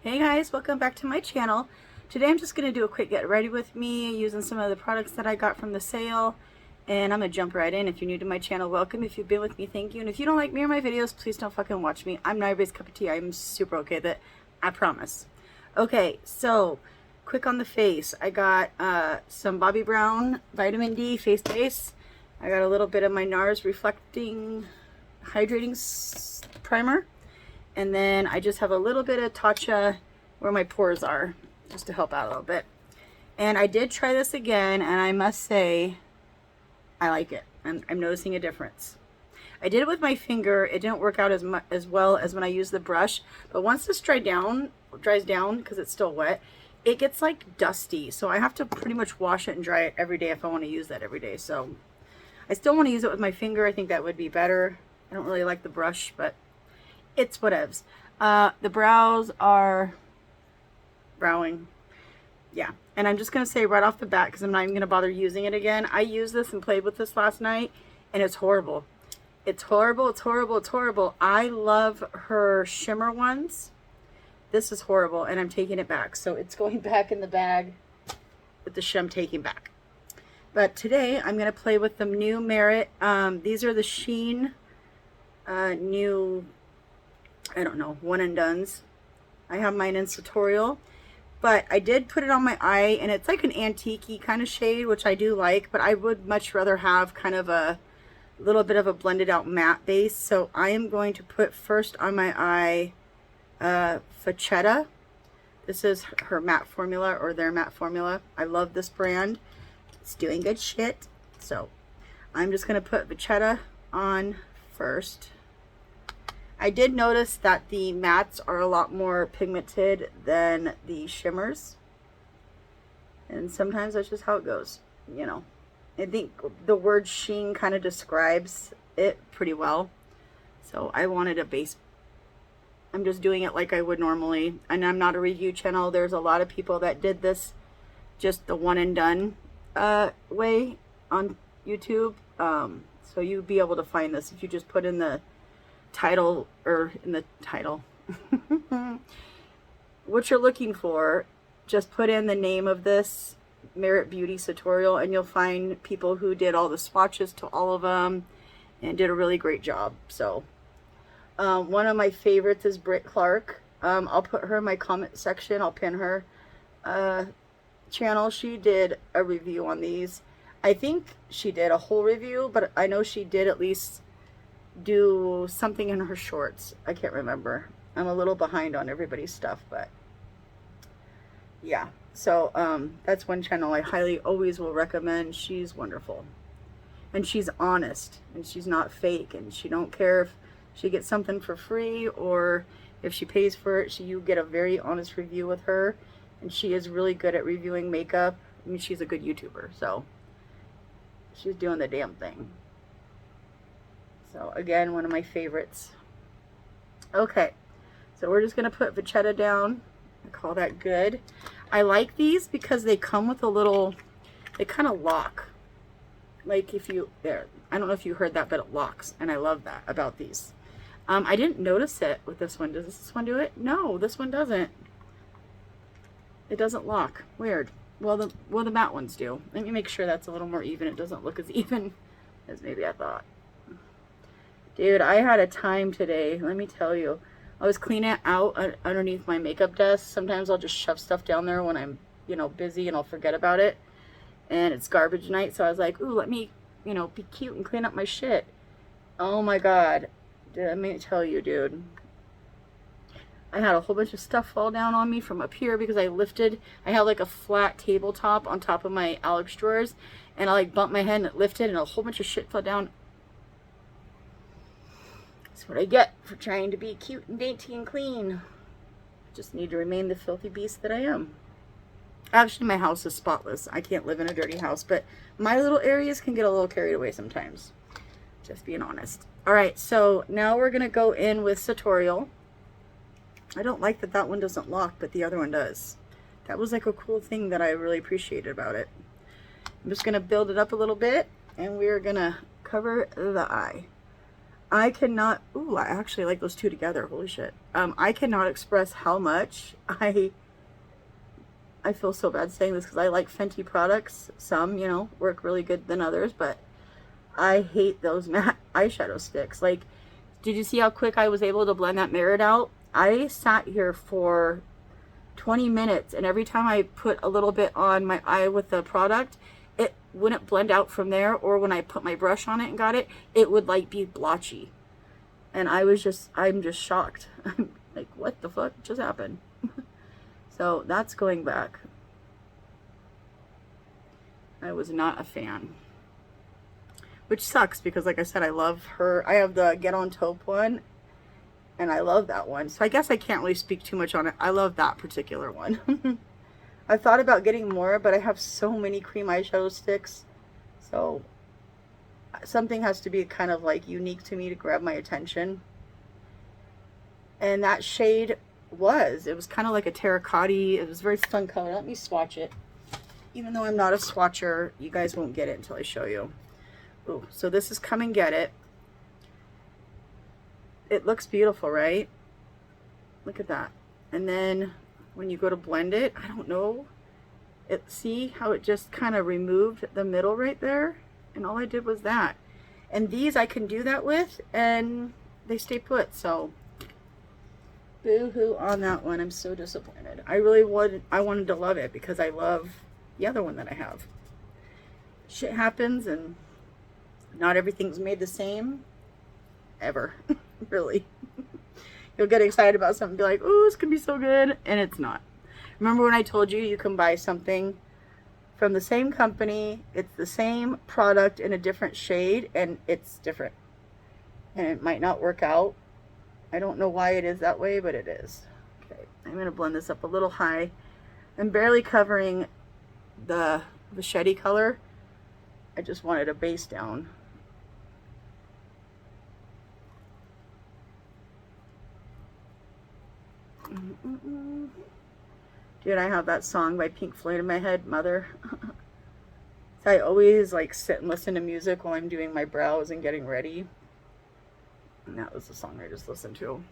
Hey guys, welcome back to my channel. Today I'm just going to do a quick get ready with me using some of the products that I got from the sale, and I'm going to jump right in. If you're new to my channel, welcome. If you've been with me, thank you. And if you don't like me or my videos, please don't fucking watch me. I'm not everybody's cup of tea. I'm super okay with it. I promise. Okay, so quick on the face. I got some Bobbi Brown Vitamin D face base. I got a little bit of my NARS Reflecting Hydrating Primer. And then I just have a little bit of Tatcha where my pores are, just to help out a little bit. And I did try this again, and I must say, I like it. I'm noticing a difference. I did it with my finger. It didn't work out as well as when I used the brush. But once this dries down, because it's still wet, it gets like dusty. So I have to pretty much wash it and dry it every day if I want to use that every day. So I still want to use it with my finger. I think that would be better. I don't really like the brush, but it's whatevs. The brows are browing. Yeah. And I'm just going to say right off the bat, because I'm not even going to bother using it again. I used this and played with this last night, and it's horrible. It's horrible. It's horrible. It's horrible. I love her shimmer ones. This is horrible, and I'm taking it back. So it's going back in the bag with the shim taking back. But today, I'm going to play with the new Merit. These are the Sheen new, I don't know, one and dones. I have mine in Sartorial, but I did put it on my eye, and it's like an antique-y kind of shade, which I do like, but I would much rather have kind of a little bit of a blended out matte base. So I am going to put first on my eye Facetta. This is her matte formula, or their matte formula. I love this brand. It's doing good shit. So I'm just going to put Facetta on first. I did notice that the mattes are a lot more pigmented than the shimmers. And sometimes that's just how it goes, you know. I think the word sheen kind of describes it pretty well. So I wanted a base. I'm just doing it like I would normally. And I'm not a review channel. There's a lot of people that did this just the one and done way on YouTube. So you'd be able to find this if you just put in the title, or in the title what you're looking for. Just put in the name of this Merit Beauty Sartorial, and you'll find people who did all the swatches to all of them and did a really great job. So one of my favorites is Britt Clark. I'll put her in my comment section. I'll pin her channel. She did a review on these. I think she did a whole review, but I know she did at least do something in her shorts. I can't remember. I'm a little behind on everybody's stuff, but yeah. So that's one channel I highly always will recommend. She's wonderful, and she's honest, and she's not fake, and she don't care if she gets something for free or if she pays for it. You get a very honest review with her, and she is really good at reviewing makeup. I mean, she's a good YouTuber, so she's doing the damn thing. So again, one of my favorites. Okay, so we're just gonna put Facetta down. I call that good. I like these because they come with a little, they kind of lock. Like if you, there, I don't know if you heard that, but it locks. And I love that about these. I didn't notice it with this one. Does this one do it? No, this one doesn't. It doesn't lock. Weird. Well, the matte ones do. Let me make sure that's a little more even. It doesn't look as even as maybe I thought. Dude, I had a time today, let me tell you. I was cleaning out underneath my makeup desk. Sometimes I'll just shove stuff down there when I'm, you know, busy, and I'll forget about it. And it's garbage night, so I was like, ooh, let me, you know, be cute and clean up my shit. Oh my God. Let me tell you, dude. I had a whole bunch of stuff fall down on me from up here because I had like a flat tabletop on top of my Alex drawers, and I like bumped my head and it lifted, and a whole bunch of shit fell down. That's what I get for trying to be cute and dainty and clean. Just need to remain the filthy beast that I am. Actually, my house is spotless. I can't live in a dirty house, but my little areas can get a little carried away sometimes. Just being honest. All right, so now we're going to go in with Sartorial. I don't like that that one doesn't lock, but the other one does. That was like a cool thing that I really appreciated about it. I'm just going to build it up a little bit, and we're going to cover the eye. I cannot, ooh, I actually like those two together. Holy shit. I cannot express how much I feel so bad saying this because I like Fenty products. Some, you know, work really good than others, but I hate those matte eyeshadow sticks. Like, did you see how quick I was able to blend that mirrored out? I sat here for 20 minutes, and every time I put a little bit on my eye with the product, it wouldn't blend out from there, or when I put my brush on it and got it, it would like be blotchy. And I'm just shocked. I'm like, what the fuck just happened? So that's going back. I was not a fan. Which sucks because, like I said, I love her. I have the Get On Taupe one, and I love that one. So I guess I can't really speak too much on it. I love that particular one. I thought about getting more, but I have so many cream eyeshadow sticks. So something has to be kind of like unique to me to grab my attention. And that shade it was kind of like a terracotta. It was very fun color. Let me swatch it. Even though I'm not a swatcher, you guys won't get it until I show you. Ooh, so this is Come and Get It. It looks beautiful, right? Look at that. And then when you go to blend it, I don't know. See how it just kind of removed the middle right there? And all I did was that. And these I can do that with, and they stay put. So boo-hoo on that one. I'm so disappointed. I wanted to love it because I love the other one that I have. Shit happens, and not everything's made the same ever. Really. You'll get excited about something and be like, oh, this could be so good, and it's not. Remember when I told you can buy something from the same company, it's the same product in a different shade, and it's different. And it might not work out. I don't know why it is that way, but it is. Okay, I'm going to blend this up a little high. I'm barely covering the machete color. I just wanted a base down. Dude, I have that song by Pink Floyd in my head, Mother. So I always like sit and listen to music while I'm doing my brows and getting ready. And that was the song I just listened to.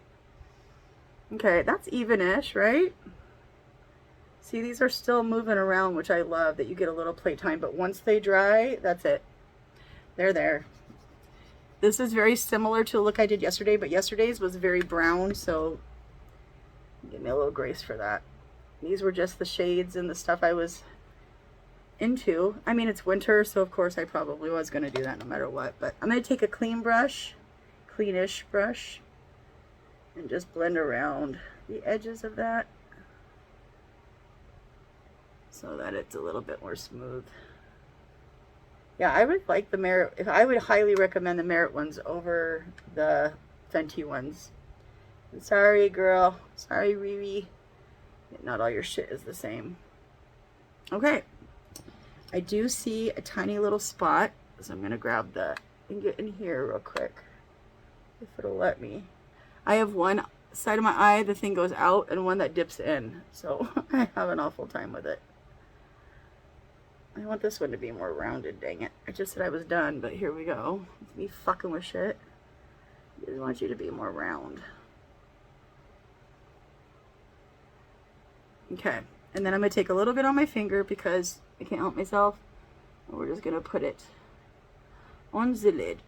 Okay, that's even-ish, right? See, these are still moving around, which I love, that you get a little playtime. But once they dry, that's it. They're there. This is very similar to the look I did yesterday, but yesterday's was very brown, so give me a little grace for that. These were just the shades and the stuff I was into. I mean, it's winter, so of course I probably was going to do that no matter what. But I'm going to take a clean brush, cleanish brush, and just blend around the edges of that so that it's a little bit more smooth. Yeah, I would like the Merit. I would highly recommend the Merit ones over the Fenty ones. I'm sorry, girl. Sorry, Riri. Not all your shit is the same. Okay. I do see a tiny little spot, so I'm going to grab that and get in here real quick, if it'll let me. I have one side of my eye, the thing goes out, and one that dips in, so I have an awful time with it. I want this one to be more rounded, dang it. I just said I was done, but here we go. It's me fucking with shit. I just want you to be more round. Okay, and then I'm going to take a little bit on my finger because I can't help myself. And we're just going to put it on the lid.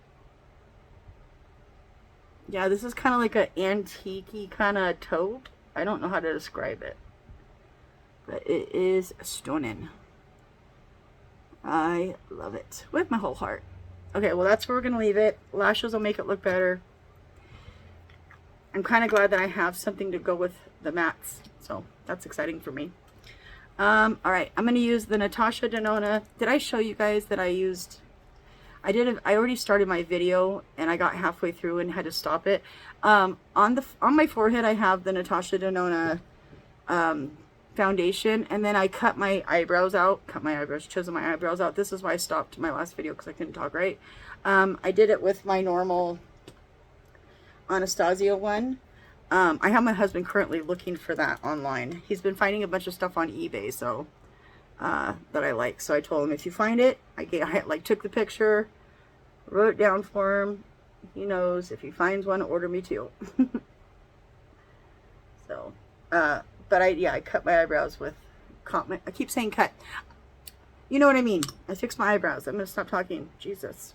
Yeah, this is kind of like an antique-y kind of taupe. I don't know how to describe it. But it is stunning. I love it with my whole heart. Okay, well that's where we're going to leave it. Lashes will make it look better. I'm kind of glad that I have something to go with the mattes. So that's exciting for me. All right, I'm going to use the Natasha Denona. Did I show you guys that I used... I already started my video and I got halfway through and had to stop it. On my forehead I have the Natasha Denona foundation, and then I cut my eyebrows out, chiseled my eyebrows out. This is why I stopped my last video, because I couldn't talk right. I did it with my normal Anastasia one. I have my husband currently looking for that online. He's been finding a bunch of stuff on eBay, so that I like. So I told him, if you find it, I like took the picture, wrote it down for him, He knows if he finds one, order me two. So, but I cut my eyebrows with, I keep saying cut. You know what I mean. I fixed my eyebrows. I'm going to stop talking. Jesus.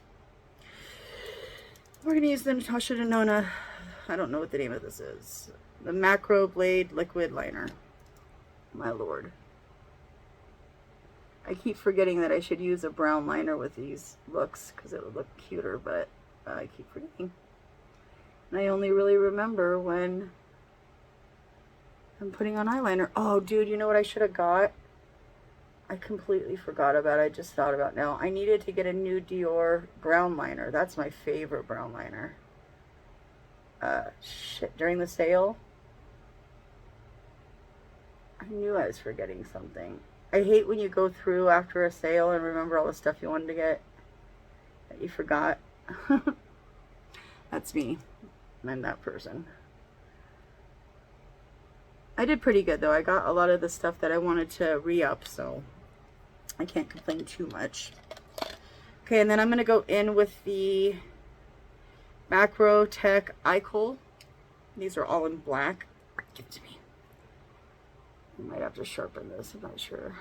We're going to use the Natasha Denona, I don't know what the name of this is. The Macro Blade Liquid Liner. My lord. I keep forgetting that I should use a brown liner with these looks because it would look cuter, but I keep forgetting. And I only really remember when I'm putting on eyeliner. Oh, dude, you know what I should have got? I completely forgot about it. I just thought about it now. I needed to get a new Dior brown liner. That's my favorite brown liner. Shit, during the sale, I knew I was forgetting something. I hate when you go through after a sale and remember all the stuff you wanted to get that you forgot. That's me. I'm that person. I did pretty good though. I got a lot of the stuff that I wanted to re-up, so I can't complain too much. Okay, and then I'm going to go in with the Macro Tech Eye Kohl. These are all in black. Give it to me. I might have to sharpen this, I'm not sure.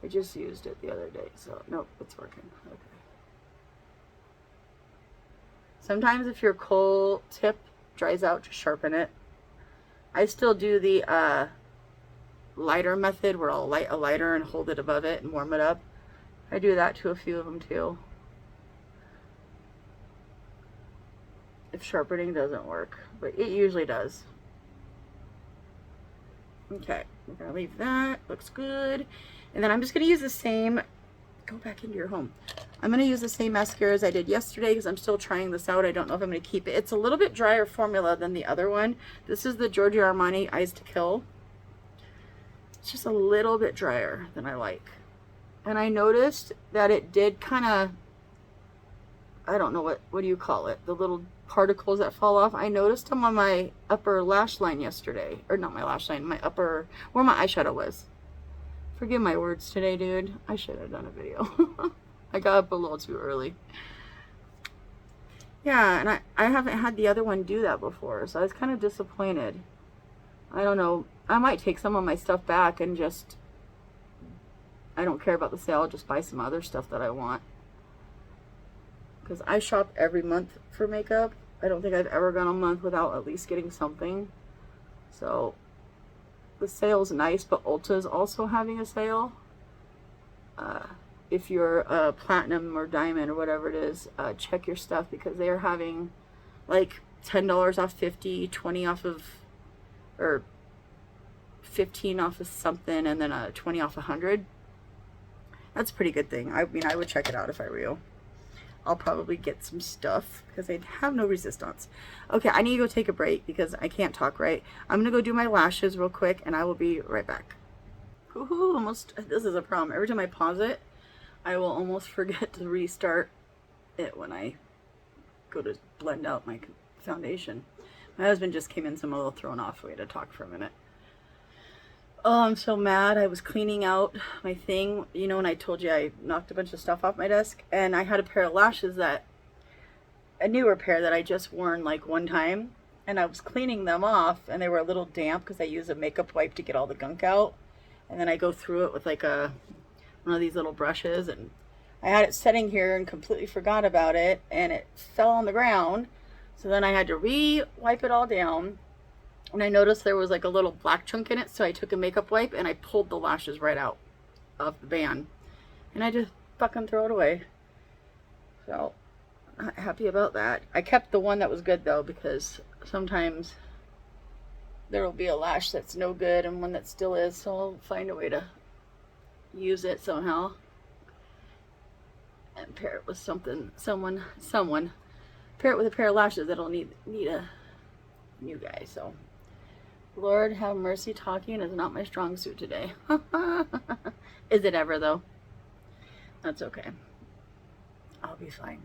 I just used it the other day, so nope, it's working. Okay. Sometimes if your kohl tip dries out, just sharpen it. I still do the lighter method where I'll light a lighter and hold it above it and warm it up. I do that to a few of them too. If sharpening doesn't work, but it usually does. Okay, we're gonna leave that, looks good. And then I'm just gonna use the same, go back into your home. I'm gonna use the same mascara as I did yesterday because I'm still trying this out. I don't know if I'm gonna keep it. It's a little bit drier formula than the other one. This is the Giorgio Armani Eyes to Kill. It's just a little bit drier than I like. And I noticed that it did kind of, I don't know what do you call it? The little particles that fall off. I noticed them on my upper lash line yesterday. Or not my lash line, my upper, where my eyeshadow was. Forgive my words today, dude. I should have done a video. I got up a little too early. Yeah, and I haven't had the other one do that before, so I was kind of disappointed. I don't know. I might take some of my stuff back and just, I don't care about the sale, I'll just buy some other stuff that I want. Because I shop every month for makeup. I don't think I've ever gone a month without at least getting something. So the sale's nice, but Ulta's also having a sale. If you're platinum or diamond or whatever it is, check your stuff because they are having like $10 off 50, 20 off of, or 15 off of something, and then 20 off 100. That's a pretty good thing. I mean, I would check it out if I were you. I'll probably get some stuff because I have no resistance. Okay, I need to go take a break because I can't talk right. I'm going to go do my lashes real quick and I will be right back. Woohoo, almost, this is a problem. Every time I pause it, I will almost forget to restart it when I go to blend out my foundation. My husband just came in, so I'm a little thrown off. We had to talk for a minute. Oh, I'm so mad. I was cleaning out my thing, you know, and I told you I knocked a bunch of stuff off my desk, and I had a pair of lashes that, a newer pair that I just worn like one time, and I was cleaning them off, and they were a little damp because I use a makeup wipe to get all the gunk out, and then I go through it with like one of these little brushes, and I had it sitting here and completely forgot about it, and it fell on the ground, so then I had to re-wipe it all down. And I noticed there was like a little black chunk in it, so I took a makeup wipe and I pulled the lashes right out of the band. And I just fucking throw it away. So, not happy about that. I kept the one that was good though, because sometimes there will be a lash that's no good and one that still is, so I'll find a way to use it somehow. And pair it with someone. Pair it with a pair of lashes that'll need a new guy, so. Lord have mercy, talking is not my strong suit today. Is it ever though? That's okay. I'll be fine.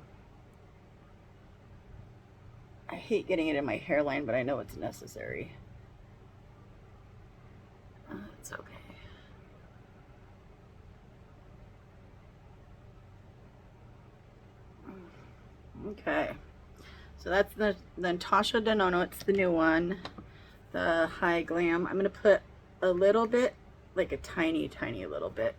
I hate getting it in my hairline, but I know it's necessary. It's okay. Okay, so that's the Natasha Denona. It's the new one, the High Glam. I'm gonna put a little bit, like a tiny little bit.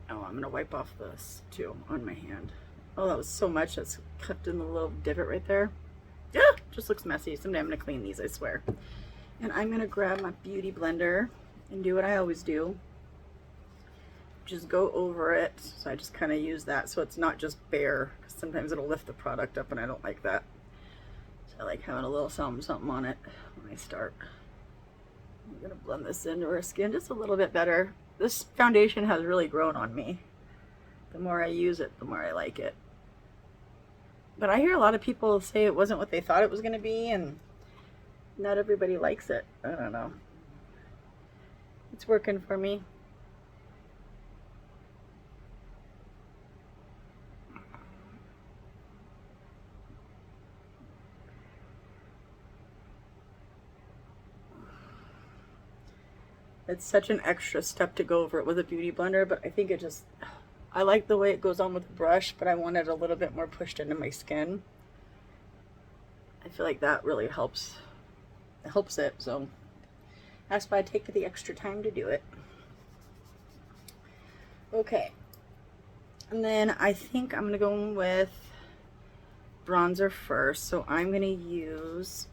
Oh, I'm gonna wipe off this too on my hand. Oh, that was so much that's kept in the little divot right there. Yeah, just looks messy. Someday I'm gonna clean these, I swear. And I'm gonna grab my beauty blender and do what I always do. Just go over it. So I just kind of use that so it's not just bare, because sometimes it'll lift the product up and I don't like that. So I like having a little something on it when I start. I'm gonna blend this into her skin just a little bit better. This foundation has really grown on me. The more I use it, the more I like it. But I hear a lot of people say it wasn't what they thought it was gonna be, and not everybody likes it. I don't know. It's working for me. It's such an extra step to go over it with a beauty blender, but I think it just, I like the way it goes on with the brush, but I want it a little bit more pushed into my skin. I feel like that really helps. It helps it, so that's why I take the extra time to do it. Okay, and then I think I'm gonna go with bronzer first, so I'm gonna use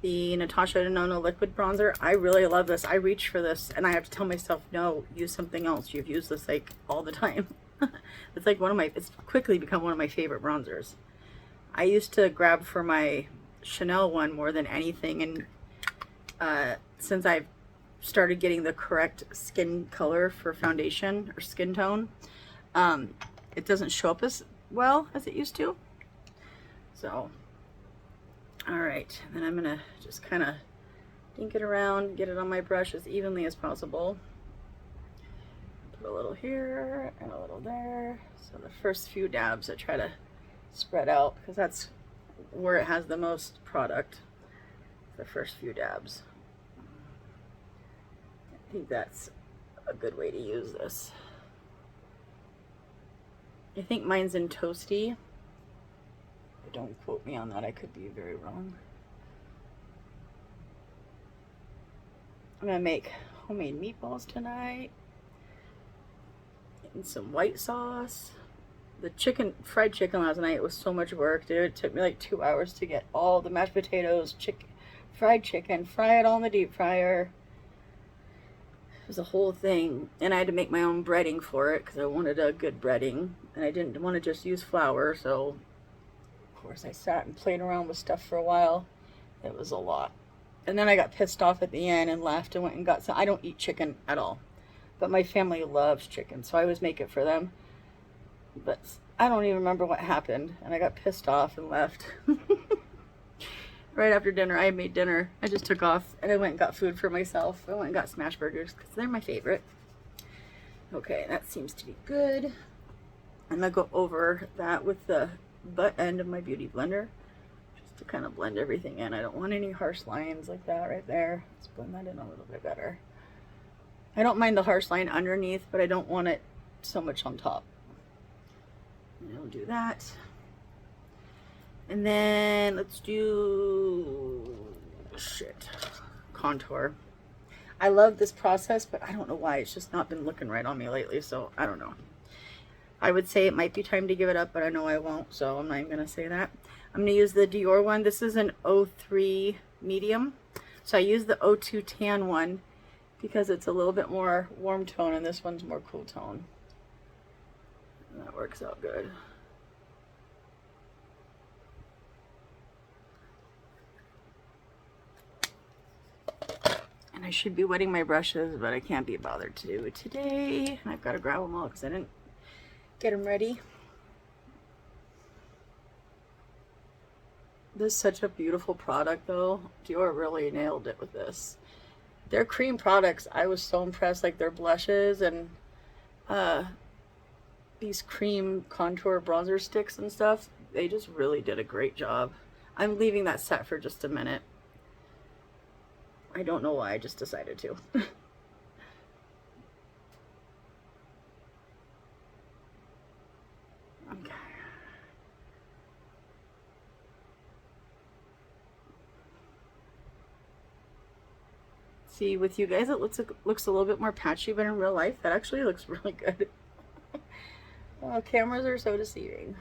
the Natasha Denona liquid bronzer. I really love this. I reach for this and I have to tell myself, no, use something else. You've used this like all the time. It's like it's quickly become one of my favorite bronzers. I used to grab for my Chanel one more than anything, and since I've started getting the correct skin color for foundation or skin tone, it doesn't show up as well as it used to. So all right, then I'm gonna just kind of dink it around, get it on my brush as evenly as possible. Put a little here and a little there. So the first few dabs I try to spread out because that's where it has the most product. The first few dabs. I think that's a good way to use this. I think mine's in Toasty. Don't quote me on that, I could be very wrong. I'm gonna make homemade meatballs tonight and some white sauce. The fried chicken last night was so much work, dude. It took me like 2 hours to get all the mashed potatoes, fried chicken, fry it all in the deep fryer. It was a whole thing, and I had to make my own breading for it because I wanted a good breading, and I didn't want to just use flour, so of course I sat and played around with stuff for a while. It was a lot. And then I got pissed off at the end and left and went and got some. I don't eat chicken at all, but my family loves chicken, so I always make it for them. But I don't even remember what happened, and I got pissed off and left. Right after dinner, I made dinner. I just took off and I went and got food for myself. I went and got smash burgers because they're my favorite. Okay, that seems to be good. I'm gonna go over that with the butt end of my beauty blender just to kind of blend everything in. I don't want any harsh lines like that right there. Let's blend that in a little bit better. I don't mind the harsh line underneath, but I don't want it so much on top. And I'll do that. And then let's do contour. I love this process, but I don't know why it's just not been looking right on me lately, so I don't know. I would say it might be time to give it up, but I know I won't, so I'm not even going to say that. I'm going to use the Dior one. This is an 03 medium. So I use the 02 tan one because it's a little bit more warm tone, and this one's more cool tone. And that works out good. And I should be wetting my brushes, but I can't be bothered to do it today. And I've got to grab them all because I didn't get them ready. This is such a beautiful product though. Dior really nailed it with this. Their cream products, I was so impressed, like their blushes and these cream contour bronzer sticks and stuff. They just really did a great job. I'm leaving that set for just a minute. I don't know why, I just decided to. Okay. See, with you guys, it looks a little bit more patchy, but in real life, that actually looks really good. Oh, cameras are so deceiving.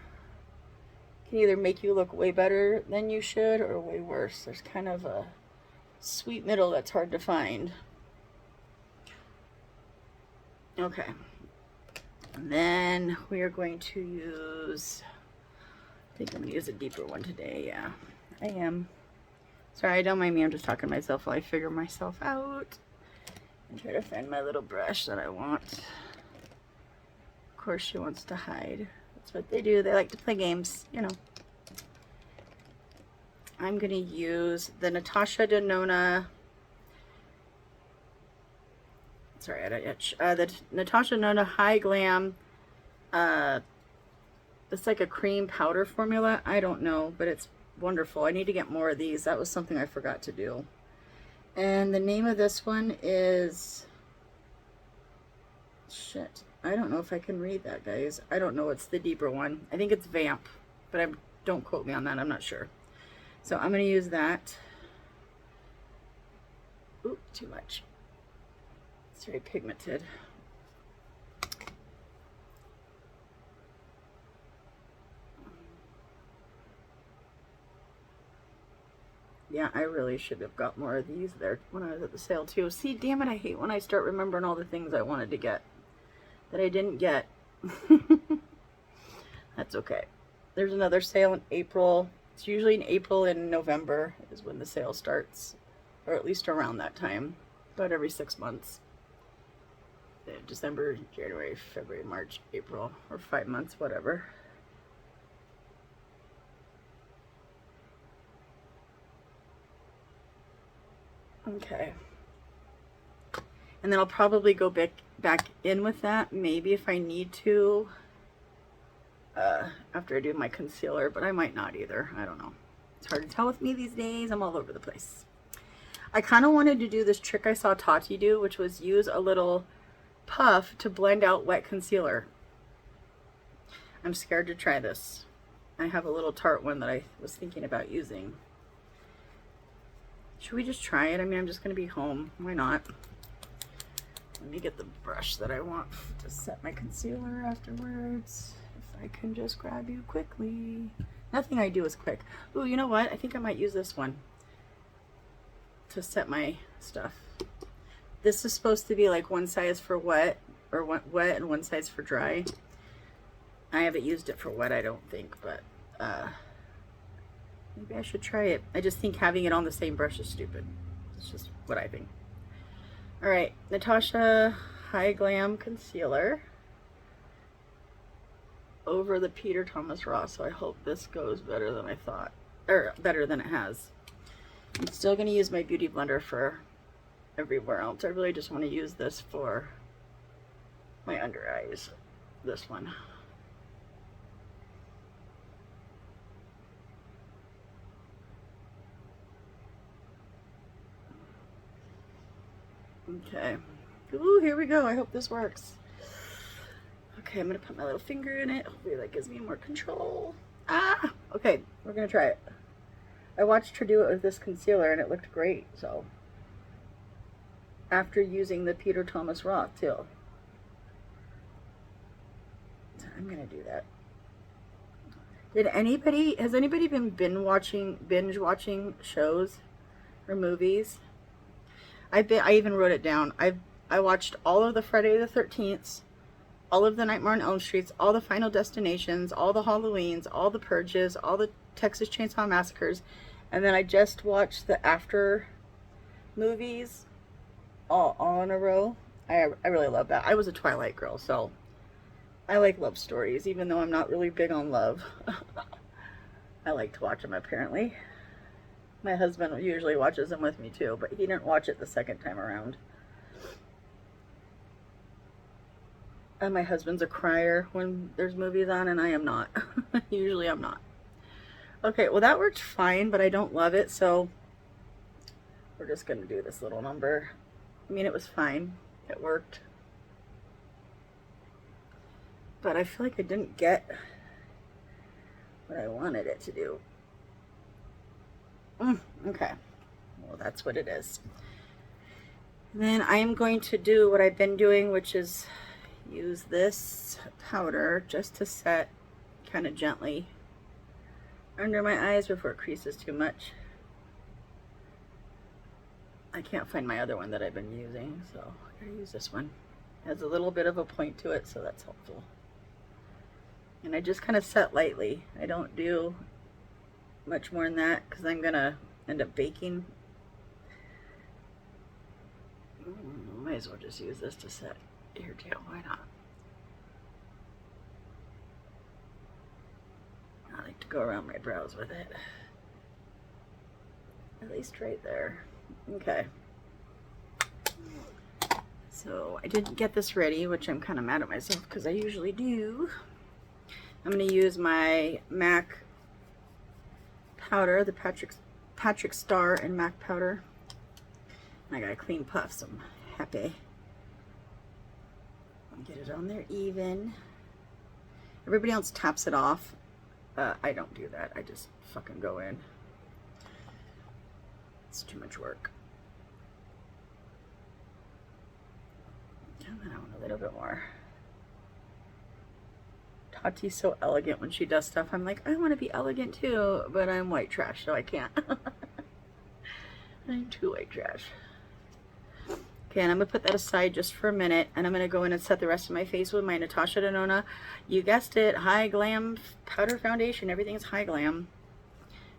Can either make you look way better than you should or way worse. There's kind of a sweet middle that's hard to find. Okay. And then we are going to use, I think I'm going to use a deeper one today. Yeah, I am. Sorry, don't mind me. I'm just talking to myself while I figure myself out and try to find my little brush that I want. Of course, she wants to hide. That's what they do. They like to play games, you know. I'm going to use the Natasha Denona. Sorry, I don't yet. The Natasha Denona High Glam. It's like a cream powder formula. I don't know, but it's wonderful. I need to get more of these. That was something I forgot to do. And the name of this one is... Shit. I don't know if I can read that, guys. I don't know. It's the deeper one. I think it's Vamp, but don't quote me on that. I'm not sure. So I'm going to use that. Oop, too much. It's very pigmented. Yeah, I really should have got more of these there when I was at the sale too. See, damn it, I hate when I start remembering all the things I wanted to get that I didn't get. That's okay. There's another sale in April. It's usually in April and November is when the sale starts, or at least around that time, about every 6 months. December, January, February, March, April, or 5 months, whatever. Okay. And then I'll probably go back in with that, maybe if I need to, after I do my concealer, but I might not either. I don't know. It's hard to tell with me these days. I'm all over the place. I kind of wanted to do this trick I saw Tati do, which was use a little puff to blend out wet concealer. I'm scared to try this. I have a little Tarte one that I was thinking about using. Should we just try it? I mean, I'm just going to be home. Why not? Let me get the brush that I want to set my concealer afterwards. If I can just grab you quickly. Nothing I do is quick. Ooh, you know what? I think I might use this one to set my stuff. This is supposed to be like one size for wet, or wet and one size for dry. I haven't used it for wet, I don't think, but maybe I should try it. I just think having it on the same brush is stupid. It's just what I think. All right, Natasha High Glam Concealer over the Peter Thomas Ross. So I hope this goes better than I thought, or better than it has. I'm still going to use my Beauty Blender for everywhere else. I really just want to use this for my under eyes. This one. Okay. Ooh, here we go. I hope this works. Okay, I'm going to put my little finger in it. Hopefully that gives me more control. Ah! Okay, we're going to try it. I watched her do it with this concealer and it looked great, so. After using the Peter Thomas Roth, too. I'm going to do that. Has anybody been binge watching shows or movies? I even wrote it down. I watched all of the Friday the 13th, all of the Nightmare on Elm Streets, all the Final Destinations, all the Halloweens, all the Purges, all the Texas Chainsaw Massacres, and then I just watched the After movies all in a row. I really love that. I was a Twilight girl, so I like love stories, even though I'm not really big on love. I like to watch them, apparently. My husband usually watches them with me too, but he didn't watch it the second time around. And my husband's a crier when there's movies on, and I am not. Usually I'm not. Okay, well that worked fine, but I don't love it, so we're just going to do this little number. I mean, it was fine. It worked. But I feel like I didn't get what I wanted it to do. Okay, well that's what it is. And then I am going to do what I've been doing, which is use this powder just to set kind of gently under my eyes before it creases too much. I can't find my other one that I've been using, so I'm gonna use this one. It has a little bit of a point to it, so that's helpful. And I just kind of set lightly. I don't do much more than that because I'm gonna end up baking. Might as well just use this to set here too. Why not? I like to go around my brows with it. At least right there. Okay. So I didn't get this ready, which I'm kind of mad at myself because I usually do. I'm going to use my MAC powder, the Patrick Star and MAC powder. And I got a clean puff, so I'm happy. Get it on there even. Everybody else taps it off. I don't do that. I just fucking go in. It's too much work. And then I want a little bit more. Tati's so elegant when she does stuff. I'm like, I want to be elegant too, but I'm white trash, so I can't. I'm too white trash. Okay, and I'm going to put that aside just for a minute, and I'm going to go in and set the rest of my face with my Natasha Denona, you guessed it, High Glam Powder Foundation. Everything's High Glam.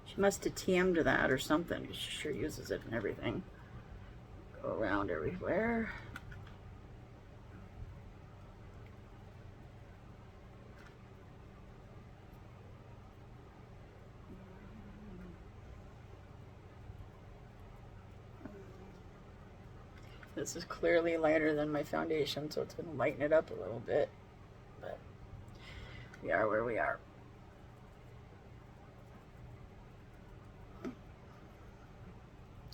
She must have TM'd that or something. She sure uses it and everything. Go around everywhere. This is clearly lighter than my foundation, so it's going to lighten it up a little bit. But we are where we are.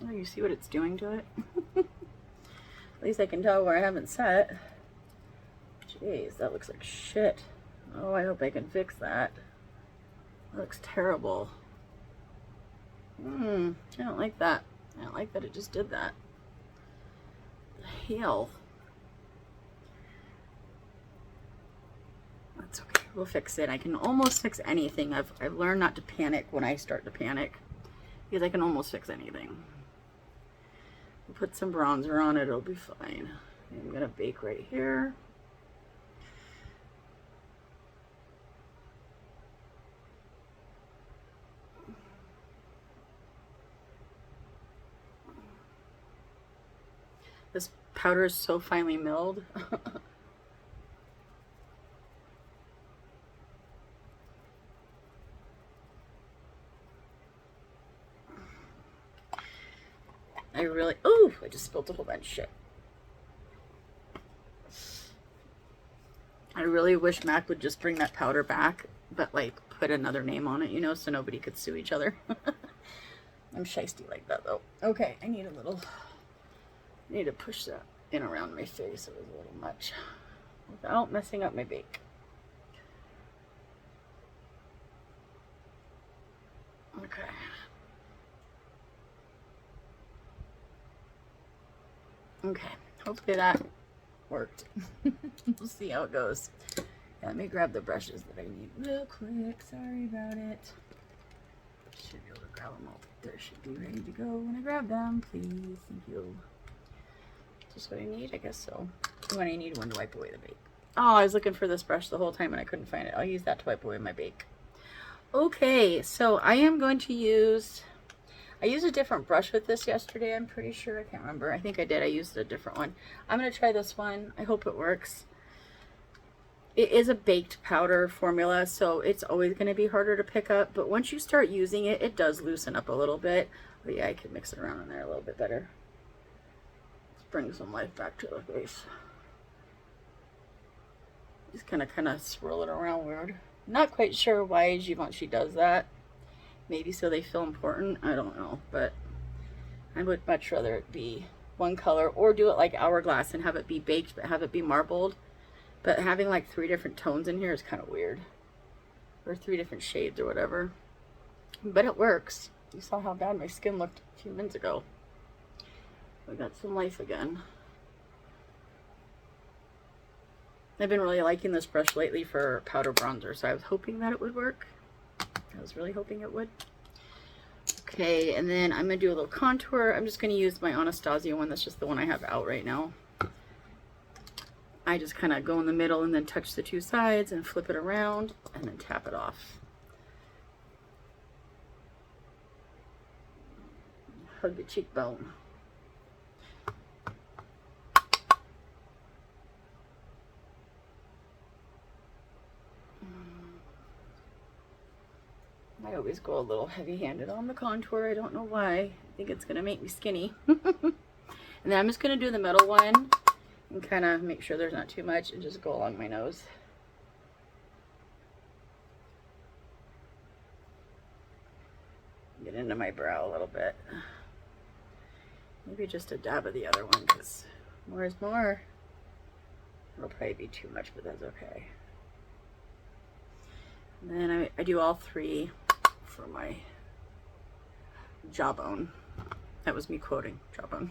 Oh, you see what it's doing to it? At least I can tell where I haven't set. Jeez, that looks like shit. Oh, I hope I can fix that. That looks terrible. I don't like that. I don't like that it just did that. The hell. That's okay. We'll fix it. I can almost fix anything. I've learned not to panic when I start to panic, because I can almost fix anything. We'll put some bronzer on it. It'll be fine. I'm gonna bake right here. This powder is so finely milled. I really, oh, I just spilled a whole bunch of shit. I really wish MAC would just bring that powder back, but like put another name on it, you know, so nobody could sue each other. I'm shiesty like that though. Okay, I need to push that in around my face. It was a little much without messing up my bake. Okay. Okay, hopefully that worked. We'll see how it goes. Let me grab the brushes that I need real quick. Sorry about it. Should be able to grab them all. They should be ready to go when I grab them, please. Thank you. Just what I need? I guess so. When I need one to wipe away the bake. Oh, I was looking for this brush the whole time and I couldn't find it. I'll use that to wipe away my bake. Okay, so I am going to use... I used a different brush with this yesterday, I'm pretty sure. I can't remember. I think I did. I used a different one. I'm going to try this one. I hope it works. It is a baked powder formula, so it's always going to be harder to pick up. But once you start using it, it does loosen up a little bit. But yeah, I can mix it around in there a little bit better. Let's bring some life back to the face. Just kind of swirl it around weird. Not quite sure why Givenchy does that. Maybe so they feel important. I don't know, but I would much rather it be one color, or do it like Hourglass and have it be baked but have it be marbled. But having like 3 different tones in here is kind of weird, or 3 different shades or whatever. But it works. You saw how bad my skin looked a few minutes ago. We got some life again. I've been really liking this brush lately for powder bronzer, so I was hoping that it would work. I was really hoping it would. Okay, and then I'm going to do a little contour. I'm just going to use my Anastasia one. That's just the one I have out right now. I just kind of go in the middle and then touch the two sides and flip it around and then tap it off. Hug the cheekbone. I always go a little heavy-handed on the contour. I don't know why. I think it's going to make me skinny. And then I'm just going to do the middle one and kind of make sure there's not too much and just go along my nose. Get into my brow a little bit. Maybe just a dab of the other one, because more is more. It'll probably be too much, but that's okay. And then I do all three for my jawbone. That was me quoting jawbone.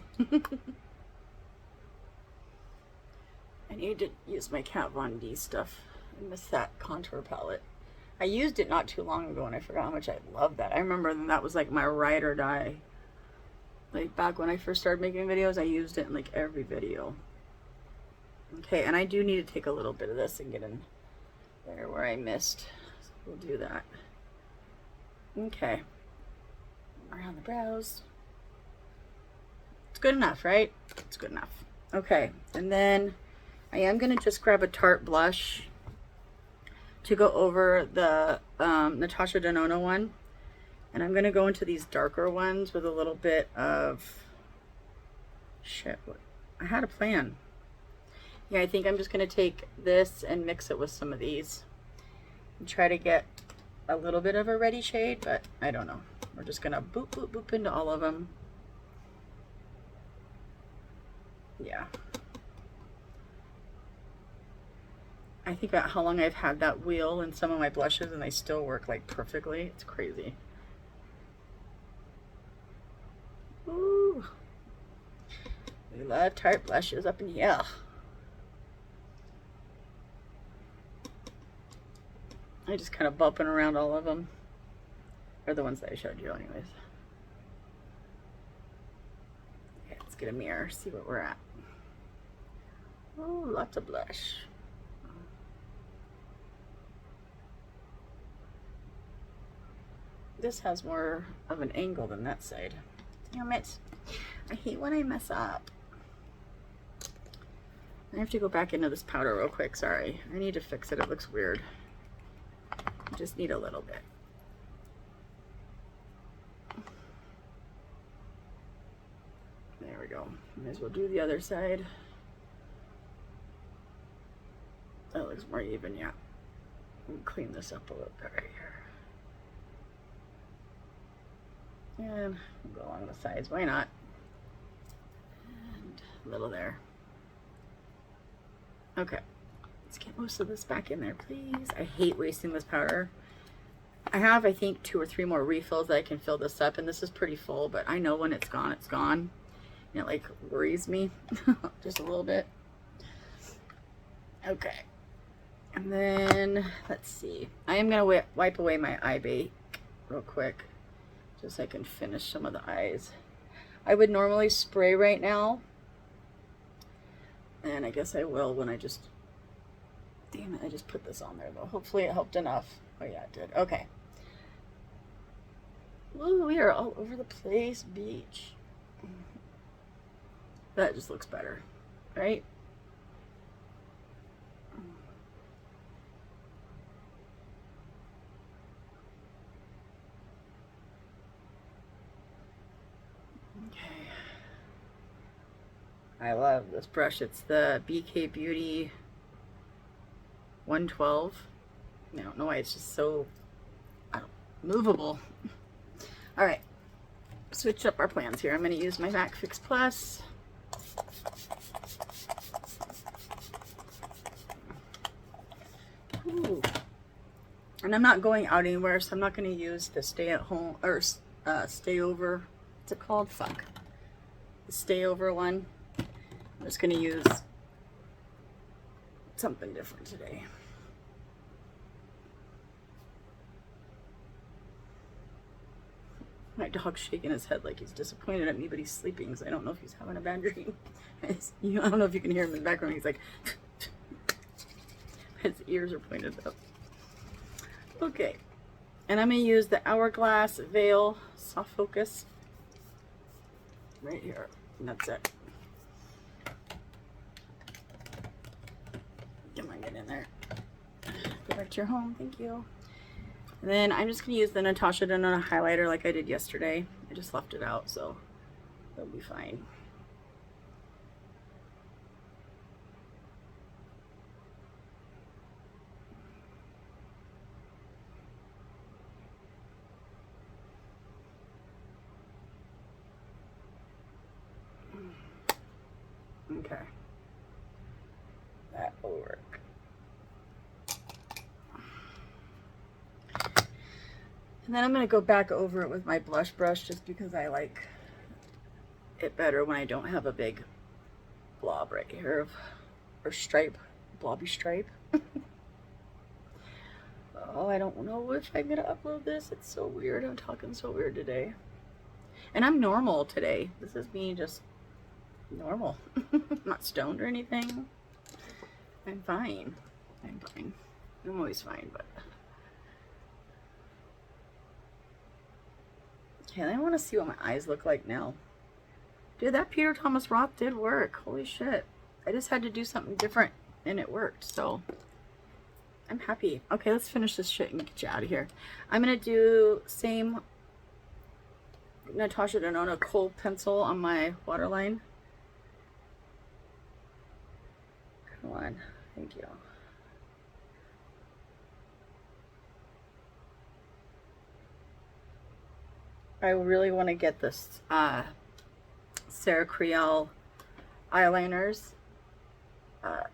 I need to use my Kat Von D stuff. I miss that contour palette. I used it not too long ago and I forgot how much I love that. I remember that was like my ride or die. Like back when I first started making videos, I used it in like every video. Okay, and I do need to take a little bit of this and get in there where I missed. So we'll do that. Okay. Around the brows. It's good enough, right? It's good enough. Okay, and then I am going to just grab a Tarte blush to go over the Natasha Denona one. And I'm going to go into these darker ones with a little bit of... Shit, I had a plan. Yeah, I think I'm just going to take this and mix it with some of these. And try to get a little bit of a reddy shade, but I don't know. We're just going to boop, boop, boop into all of them. Yeah. I think about how long I've had that wheel in some of my blushes and they still work like perfectly. It's crazy. Ooh. We love Tarte blushes up in here. I just kind of bumping around all of them. Or the ones that I showed you anyways. Okay, let's get a mirror, see where we're at. Oh, lots of blush. This has more of an angle than that side. Damn it. I hate when I mess up. I have to go back into this powder real quick. Sorry. I need to fix it. It looks weird. I just need a little bit. There we go. Might as well do the other side. That looks more even, yeah. Clean this up a little bit right here. And we'll go along the sides, why not? And a little there. Okay, let's get most of this back in there, please. I hate wasting this powder. I have, I think, 2 or 3 more refills that I can fill this up, and this is pretty full, but I know when it's gone, it's gone. And it like worries me just a little bit. Okay, and then let's see. I am gonna wipe away my eye bake real quick, just so I can finish some of the eyes. I would normally spray right now, and I guess I will when I just, damn it, I just put this on there though. Hopefully it helped enough. Oh yeah, it did. Okay. Ooh, we are all over the place, beach. That just looks better, right? I love this brush. It's the BK Beauty 112. I don't know why it's just so movable. All right, switch up our plans here. I'm going to use my MAC Fix Plus. Ooh. And I'm not going out anywhere, so I'm not going to use the stay at home or stay over. What's it called? Fuck. the stay over one. I'm just going to use something different today. My dog's shaking his head like he's disappointed at me, but he's sleeping, so I don't know if he's having a bad dream. I don't know if you can hear him in the background. He's like, his ears are pointed up. Okay, and I'm going to use the Hourglass Veil Soft Focus right here, and that's it. Come on, get in there. Go back to your home, thank you. And then I'm just going to use the Natasha Denona highlighter like I did yesterday. I just left it out, so it'll be fine. Okay. That will work. And then I'm going to go back over it with my blush brush just because I like it better when I don't have a big blob right here or stripe, blobby stripe. Oh, I don't know if I'm going to upload this. It's so weird. I'm talking so weird today. And I'm normal today. This is me just normal. I'm not stoned or anything. I'm fine. I'm fine. I'm always fine, but... Okay, I want to see what my eyes look like now. Dude, that Peter Thomas Roth did work. Holy shit. I just had to do something different, and it worked, so... I'm happy. Okay, let's finish this shit and get you out of here. I'm going to do same Natasha Denona kohl pencil on my waterline. Come on. Thank you. I really want to get this Sarah Creole eyeliners.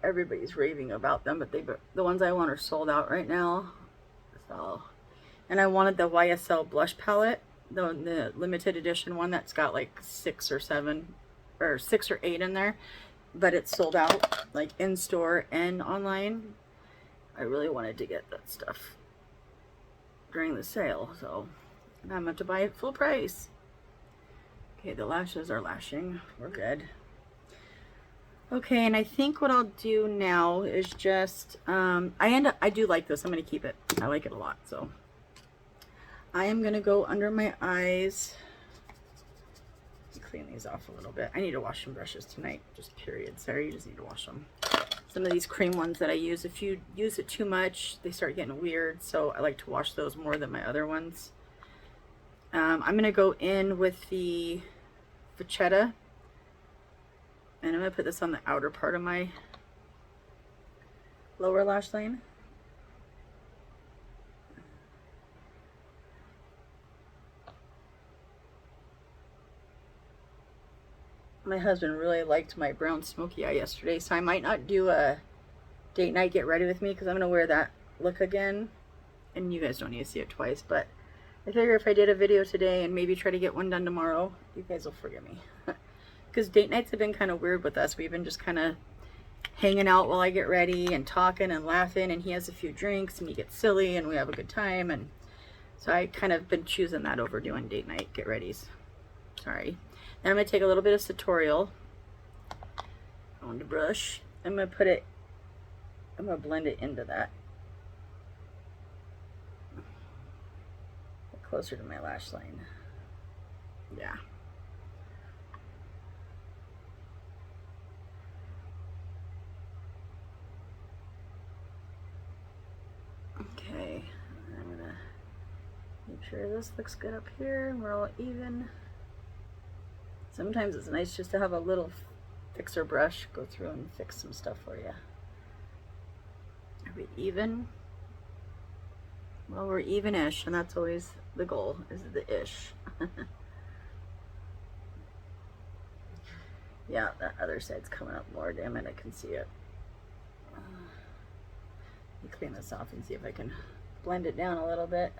Everybody's raving about them, but the ones I want are sold out right now. So, and I wanted the YSL blush palette, the limited edition one that's got like 6 or 8 in there, but it's sold out, like in store and online. I really wanted to get that stuff during the sale, so I'm about to buy it full price. Okay, the lashes are lashing. We're good. Okay, and I think what I'll do now is just, I do like this. I'm going to keep it. I like it a lot, so. I am going to go under my eyes. Clean these off a little bit. I need to wash some brushes tonight, just period. Sorry, you just need to wash them. Some of these cream ones that I use, if you use it too much, they start getting weird, so I like to wash those more than my other ones. I'm going to go in with the Vachetta. And I'm going to put this on the outer part of my lower lash line. My husband really liked my brown smoky eye yesterday, so I might not do a date night get ready with me because I'm going to wear that look again. And you guys don't need to see it twice, but I figure if I did a video today and maybe try to get one done tomorrow, you guys will forgive me. Because date nights have been kind of weird with us. We've been just kind of hanging out while I get ready and talking and laughing, and he has a few drinks and he gets silly and we have a good time. And so I kind of been choosing that over doing date night get readies. Sorry. Then I'm going to take a little bit of Sartorial on the brush. I'm going to blend it into that. Closer to my lash line. Yeah. Okay, I'm gonna make sure this looks good up here and we're all even. Sometimes it's nice just to have a little fixer brush go through and fix some stuff for you. Are we even? Well, we're even-ish, and that's always the goal, is the ish. Yeah, that other side's coming up more. Damn it, I can see it. Let me clean this off and see if I can blend it down a little bit.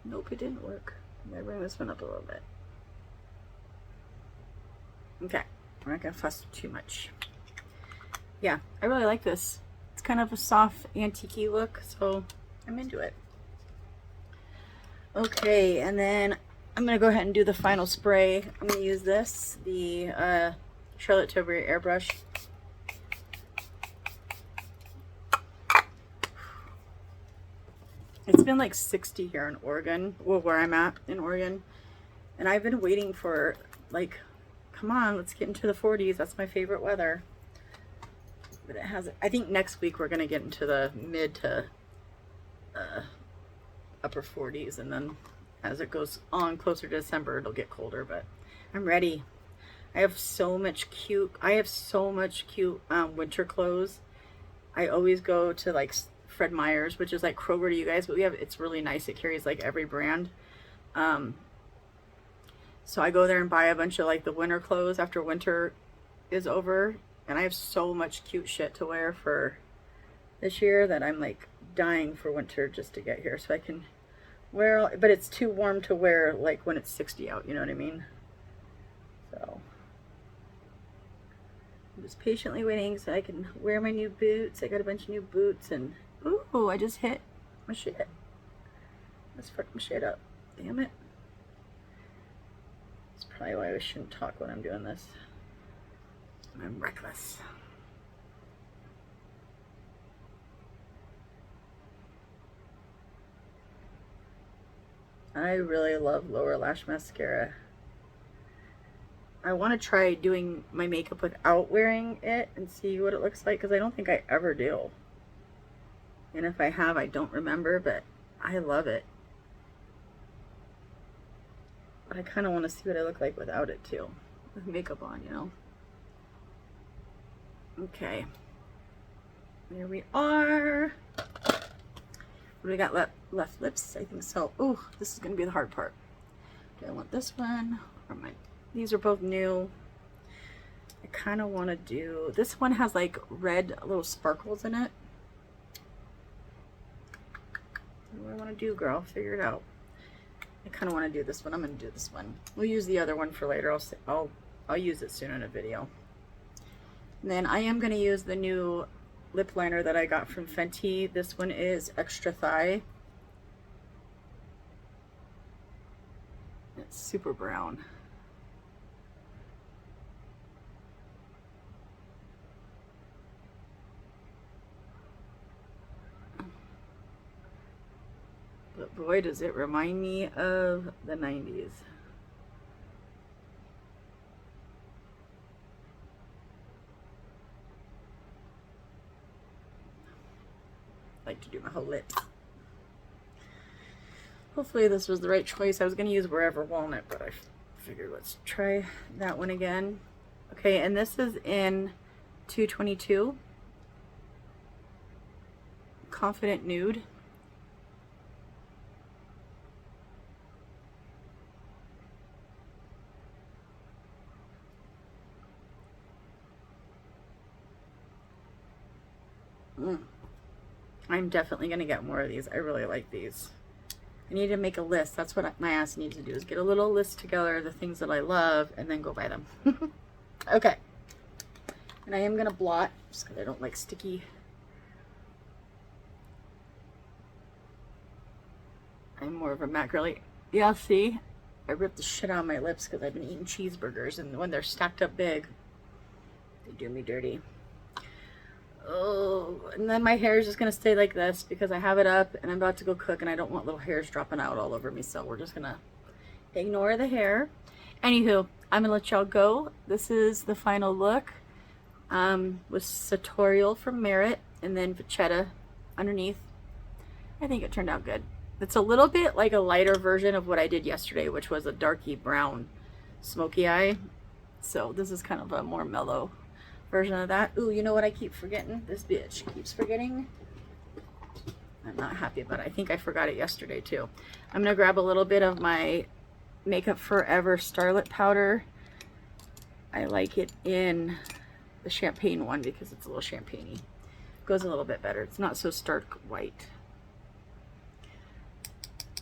Nope, it didn't work. I'm gonna bring this one up a little bit. Okay, we're not gonna fuss too much. Yeah, I really like this. It's kind of a soft antique-y look, so I'm into it. Okay, and then I'm gonna go ahead and do the final spray. I'm gonna use this, the Charlotte Tilbury airbrush. It's been like 60 here in Oregon, well, where I'm at in Oregon, and I've been waiting for, like, come on, let's get into the 40s. That's my favorite weather. But it hasn't. I think next week we're gonna get into the mid to upper 40s, and then as it goes on closer to December, it'll get colder. But I'm ready. I have so much cute winter clothes. I always go to like Fred Meyer's, which is like Kroger to you guys, but it's really nice. It carries like every brand. So I go there and buy a bunch of like the winter clothes after winter is over, and I have so much cute shit to wear for this year that I'm like dying for winter just to get here so I can wear, but it's too warm to wear like when it's 60 out, you know what I mean? So I'm just patiently waiting so I can wear my new boots. I got a bunch of new boots, and ooh, I just hit my shit. Let's fuck my shit up. Damn it. That's probably why I shouldn't talk when I'm doing this. I'm reckless. I really love lower lash mascara. I want to try doing my makeup without wearing it and see what it looks like, because I don't think I ever do. And if I have, I don't remember, but I love it. But I kind of want to see what I look like without it too, with makeup on, you know. Okay, there we are. What do we got left? Lips, I think so. Oh, this is gonna be the hard part. Do I want this one or these are both new. I kind of want to do, this one has like red little sparkles in it. What do I want to do, girl? Figure it out. I kind of want to do this one. I'm going to do this one. We'll use the other one for later. I'll use it soon in a video. And then I am going to use the new lip liner that I got from Fenty. This one is Extra Thigh. It's super brown. But boy, does it remind me of the 90s. I like to do my whole lips. Hopefully this was the right choice. I was going to use Wherever Walnut, but I figured let's try that one again. Okay, and this is in 222. Confident Nude. I'm definitely going to get more of these. I really like these. I need to make a list. That's what my ass needs to do, is get a little list together of the things that I love and then go buy them. Okay. And I am going to blot just because I don't like sticky. I'm more of a matte girly. Yeah, see? I ripped the shit out of my lips because I've been eating cheeseburgers, and when they're stacked up big, they do me dirty. Oh, and then my hair is just going to stay like this because I have it up and I'm about to go cook and I don't want little hairs dropping out all over me. So we're just going to ignore the hair. Anywho, I'm going to let y'all go. This is the final look with Sartorial from Merit and then Vachetta underneath. I think it turned out good. It's a little bit like a lighter version of what I did yesterday, which was a darky brown smoky eye. So this is kind of a more mellow version of that. Ooh, you know what I keep forgetting? This bitch keeps forgetting. I'm not happy, but I think I forgot it yesterday too. I'm gonna grab a little bit of my Makeup Forever Starlit powder. I like it in the champagne one because it's a little champagne-y. Goes a little bit better. It's not so stark white.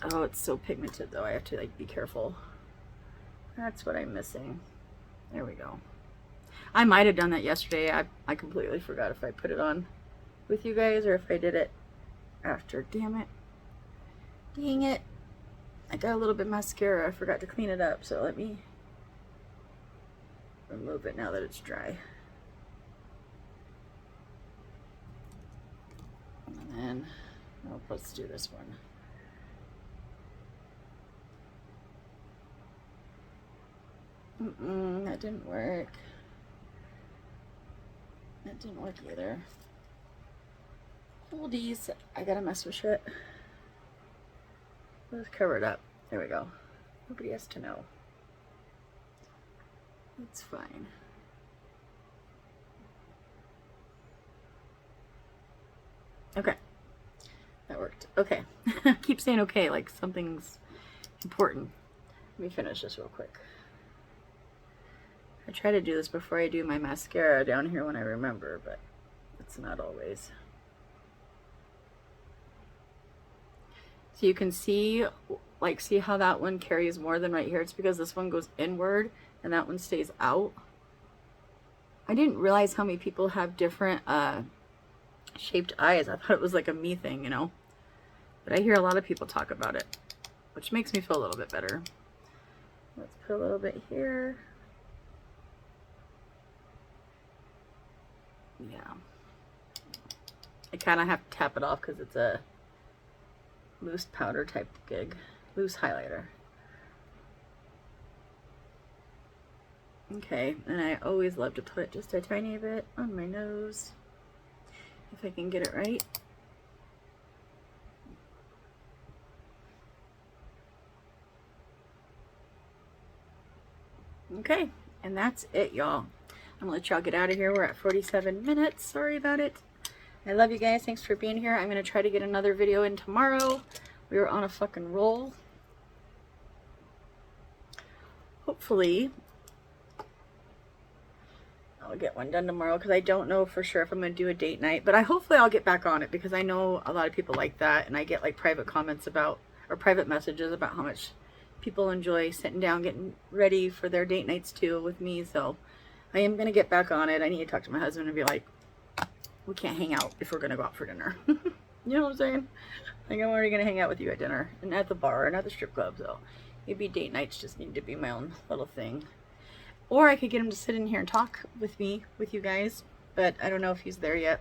Oh, it's so pigmented though. I have to like be careful. That's what I'm missing. There we go. I might have done that yesterday. I completely forgot if I put it on with you guys or if I did it after. Damn it. Dang it. I got a little bit of mascara. I forgot to clean it up, so let me remove it now that it's dry. And then, oh, let's do this one. That didn't work. That didn't work either. Holdies, I gotta mess with shit. Let's cover it up. There we go. Nobody has to know. It's fine. Okay. That worked. Okay. Keep saying okay, like something's important. Let me finish this real quick. I try to do this before I do my mascara down here when I remember, but it's not always. So you can see, like, see how that one carries more than right here? It's because this one goes inward and that one stays out. I didn't realize how many people have different shaped eyes. I thought it was like a me thing, you know? But I hear a lot of people talk about it, which makes me feel a little bit better. Let's put a little bit here. Yeah. I kind of have to tap it off because it's a loose powder type gig. Loose highlighter. Okay, and I always love to put just a tiny bit on my nose. If I can get it right. Okay, and that's it, y'all. I'm gonna let y'all get out of here. We're at 47 minutes. Sorry about it. I love you guys. Thanks for being here. I'm gonna try to get another video in tomorrow. We were on a fucking roll. Hopefully, I'll get one done tomorrow because I don't know for sure if I'm gonna do a date night. But hopefully I'll get back on it because I know a lot of people like that, and I get like private comments about, or private messages about how much people enjoy sitting down getting ready for their date nights too with me. So I am going to get back on it. I need to talk to my husband and be like, we can't hang out if we're going to go out for dinner. You know what I'm saying? Like, I'm already going to hang out with you at dinner and at the bar and at the strip club. So maybe date nights just need to be my own little thing. Or I could get him to sit in here and talk with me, with you guys. But I don't know if he's there yet.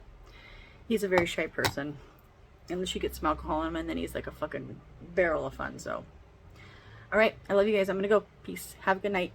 He's a very shy person. Unless you get some alcohol in him, and then he's like a fucking barrel of fun. So, all right. I love you guys. I'm going to go. Peace. Have a good night.